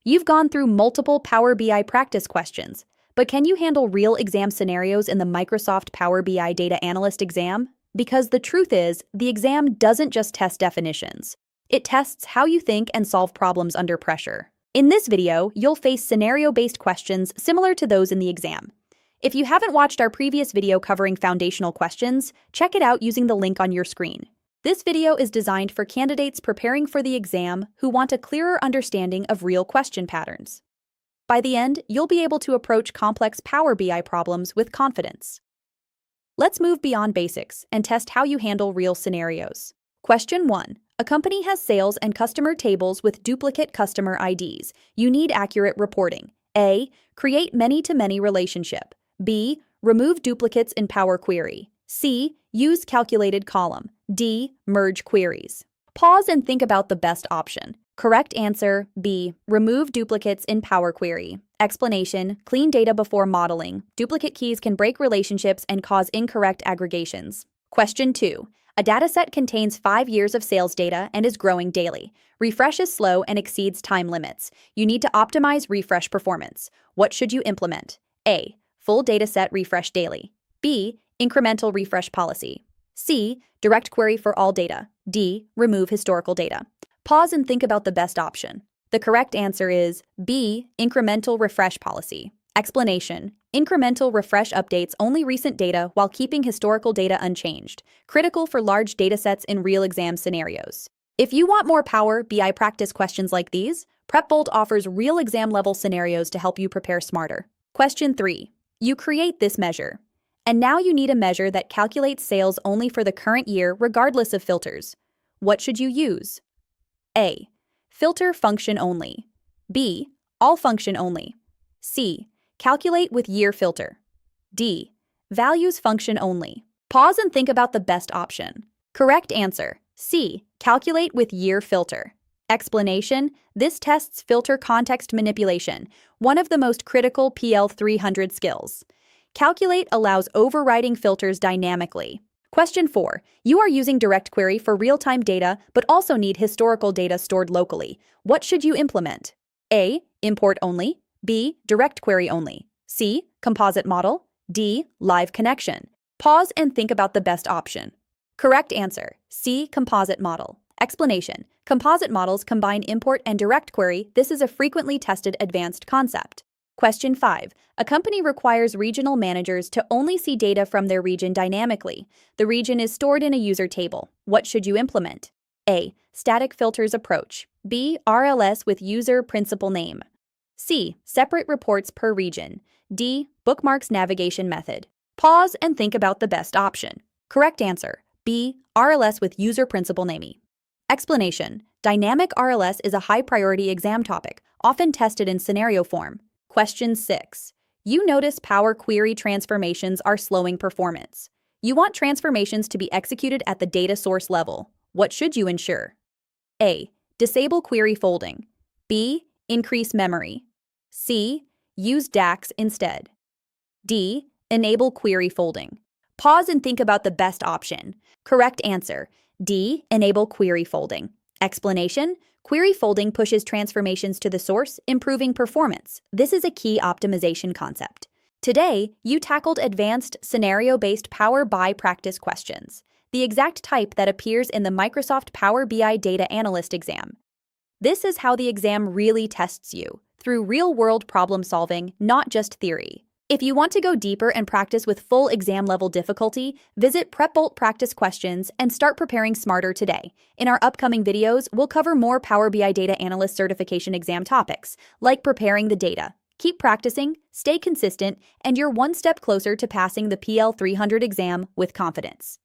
You've gone through multiple Power BI practice questions, but can you handle real exam scenarios in the Microsoft Power BI Data Analyst exam? Because the truth is, the exam doesn't just test definitions. It tests how you think and solve problems under pressure. In this video, you'll face scenario-based questions similar to those in the exam. If you haven't watched our previous video covering foundational questions, check it out using the link on your screen. This video is designed for candidates preparing for the exam who want a clearer understanding of real question patterns. By the end, you'll be able to approach complex Power BI problems with confidence. Let's move beyond basics and test how you handle real scenarios. Question 1. A company has sales and customer tables with duplicate customer IDs. You need accurate reporting. A. Create many-to-many relationship. B. Remove duplicates in Power Query. C. Use calculated column. D. Merge queries. Pause and think about the best option. Correct answer, B. Remove duplicates in Power Query. Explanation, clean data before modeling. Duplicate keys can break relationships and cause incorrect aggregations. Question 2. A dataset contains 5 years of sales data and is growing daily. Refresh is slow and exceeds time limits. You need to optimize refresh performance. What should you implement? A. Full dataset refresh daily. B. Incremental refresh policy. C. Direct query for all data. D. Remove historical data. Pause and think about the best option. The correct answer is B. Incremental refresh policy. Explanation. Incremental refresh updates only recent data while keeping historical data unchanged, critical for large datasets in real exam scenarios. If you want more Power BI practice questions like these, PrepBolt offers real exam-level scenarios to help you prepare smarter. Question 3. You create this measure. And now you need a measure that calculates sales only for the current year regardless of filters. What should you use? A. Filter function only. B. All function only. C. Calculate with year filter. D. Values function only. Pause and think about the best option. Correct answer, C. Calculate with year filter. Explanation, this tests filter context manipulation, one of the most critical PL-300 skills. Calculate allows overriding filters dynamically. Question 4. You are using direct query for real-time data but also need historical data stored locally. What should you implement? A. Import only. B. Direct query only. C. Composite model. D. Live connection. Pause and think about the best option. Correct answer, C. Composite model. Explanation. Composite models combine import and direct query. This is a frequently tested advanced concept. Question 5. A company requires regional managers to only see data from their region dynamically. The region is stored in a user table. What should you implement? A. Static filters approach. B. RLS with user principal name. C. Separate reports per region. D. Bookmarks navigation method. Pause and think about the best option. Correct answer, B. RLS with user principal name. Explanation. Dynamic RLS is a high-priority exam topic, often tested in scenario form. Question 6. You notice Power Query transformations are slowing performance. You want transformations to be executed at the data source level. What should you ensure? A. Disable query folding. B. Increase memory. C. Use DAX instead. D. Enable query folding. Pause and think about the best option. Correct answer, D. Enable query folding. Explanation. Query folding pushes transformations to the source, improving performance. This is a key optimization concept. Today, you tackled advanced scenario-based Power BI practice questions, the exact type that appears in the Microsoft Power BI Data Analyst exam. This is how the exam really tests you, through real-world problem solving, not just theory. If you want to go deeper and practice with full exam-level difficulty, visit PrepBolt Practice Questions and start preparing smarter today. In our upcoming videos, we'll cover more Power BI Data Analyst certification exam topics, like preparing the data. Keep practicing, stay consistent, and you're one step closer to passing the PL-300 exam with confidence.